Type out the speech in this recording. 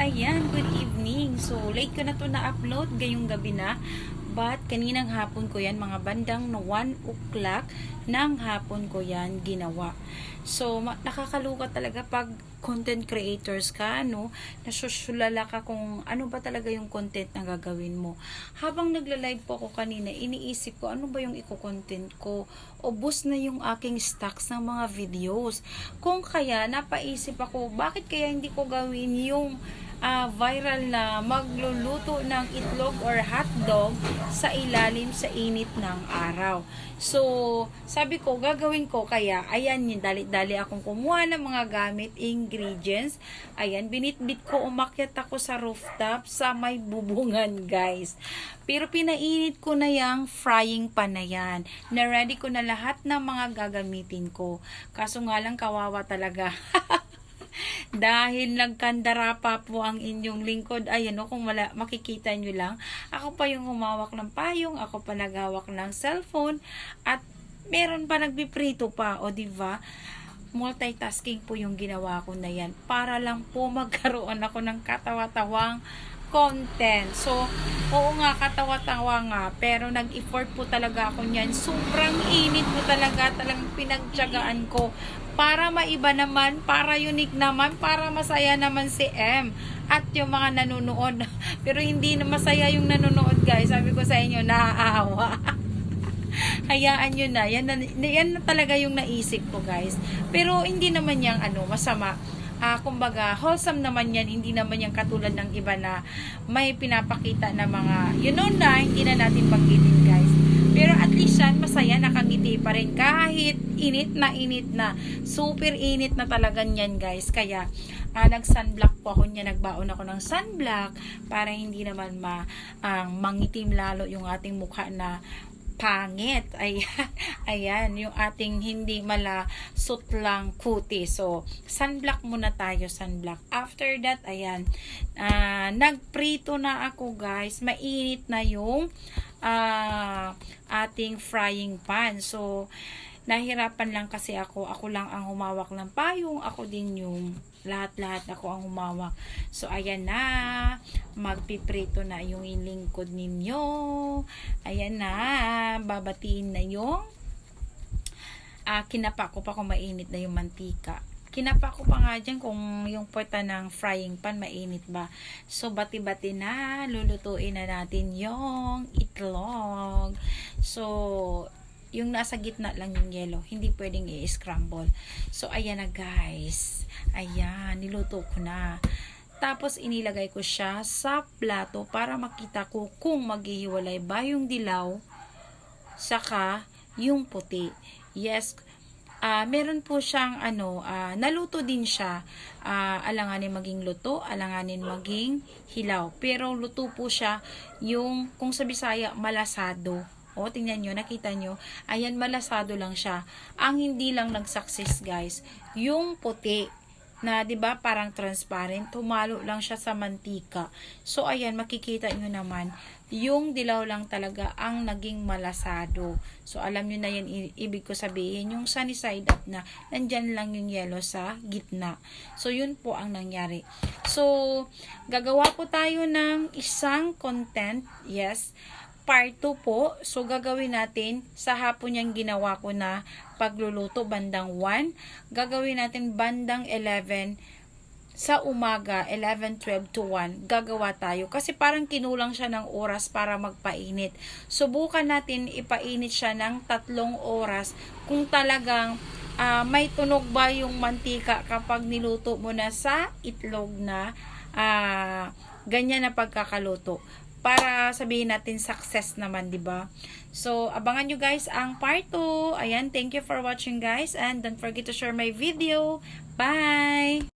Ayan, good evening. So, late ko na to na-upload, gayong gabi na. But, kaninang hapon ko yan, mga bandang 1 o'clock ng hapon ko yan ginawa. So, nakakaluka talaga pag content creators ka, no? Nasusulala ka kung ano ba talaga yung content na gagawin mo. Habang nagla-live po ako kanina, iniisip ko, ano ba yung i-content ko? Ubos na yung aking stocks ng mga videos. Kung kaya, napaisip ako, bakit kaya hindi ko gawin yung viral na magluluto ng itlog or hotdog sa ilalim sa init ng araw. So, sabi ko, gagawin ko kaya, ayan yung dali-dali akong kumuha ng mga gamit, ingredients. Ayan, binitbit ko, umakyat ako sa rooftop sa may bubungan, guys. Pero pinainit ko na yung frying pan na yan. Na-ready ko na lahat ng mga gagamitin ko. Kaso nga lang, kawawa talaga. Dahil nagkandara pa po ang inyong lingkod, ayan o, kung makikita nyo lang, ako pa yung humawak ng payong, ako pa naghawak ng cellphone, at meron pa nagpiprito pa, o diba? Multitasking po yung ginawa ko na yan, para lang po magkaroon ako ng katawa-tawang content. So, oo nga, katawa-tawa nga, pero nag-effort po talaga ako niyan. Sobrang init po talaga, talagang pinagtiyagaan ko para maiba naman, para unique naman, para masaya naman si M at yung mga nanonood. Pero hindi na masaya yung nanonood, guys. Sabi ko sa inyo, naaawa. Hayaan nyo na. Yan na talaga yung naisip ko, guys. Pero hindi naman yung masama. Kumbaga, wholesome naman yan. Hindi naman yung katulad ng iba na may pinapakita na mga, na, hindi na natin banggitin, guys. Pero at least yan, masaya, nakangiti pa rin. Kahit init na. Super init na talaga yan, guys. Kaya, nag-sunblock po ako niya. Nagbaon ako ng sunblock para hindi naman mangitim lalo yung ating mukha na pangit. Ayan, yung ating hindi sutlang kuti. So, sunblock muna tayo, sunblock. After that, ayan, nagprito na ako, guys. Mainit na yung ating frying pan. So, nahirapan lang kasi ako lang ang humawak ng payong, ako din yung lahat ako ang humawak. So, ayan na, magpiprito na yung lingkod ninyo. Ayan na, babatiin na yung kinapa ko pa kung mainit na yung mantika. Kinapa ko pa nga dyan kung yung puweta ng frying pan mainit ba. So, bati-bati na, lulutuin na natin yung itlog. So, yung nasa gitna lang yung yellow, hindi pwedeng i-scramble. So, ayan na, guys. Ayan, niluto ko na. Tapos, inilagay ko siya sa plato para makita ko kung maghihiwalay ba yung dilaw saka yung puti. Yes, meron po siyang naluto din siya. Alanganin maging luto, alanganin maging hilaw. Pero luto po siya yung, kung sa Bisaya, malasado. O, tingnan nyo, nakita nyo. Ayan, malasado lang siya. Ang hindi lang nag-success, guys, yung puti na, 'di ba, parang transparent, tumalo lang siya sa mantika. So, ayan, makikita nyo naman, yung dilaw lang talaga ang naging malasado. So, alam nyo na yan, ibig ko sabihin, yung sunny side up na, nandyan lang yung yellow sa gitna. So, yun po ang nangyari. So, gagawa po tayo ng isang content, yes, part 2 po. So, gagawin natin sa hapon yung ginawa ko na pagluluto bandang 1. Gagawin natin bandang 11 sa umaga, 11:12 to 1. Gagawa tayo. Kasi parang kinulang siya ng oras para magpainit. Subukan natin ipainit siya ng 3 oras kung talagang may tunog ba yung mantika kapag niluto mo na sa itlog na ganyan na pagkakaluto. Para sabihin natin success naman, 'di ba? So, abangan nyo, guys, ang part 2. Ayan, thank you for watching, guys, and don't forget to share my video. Bye!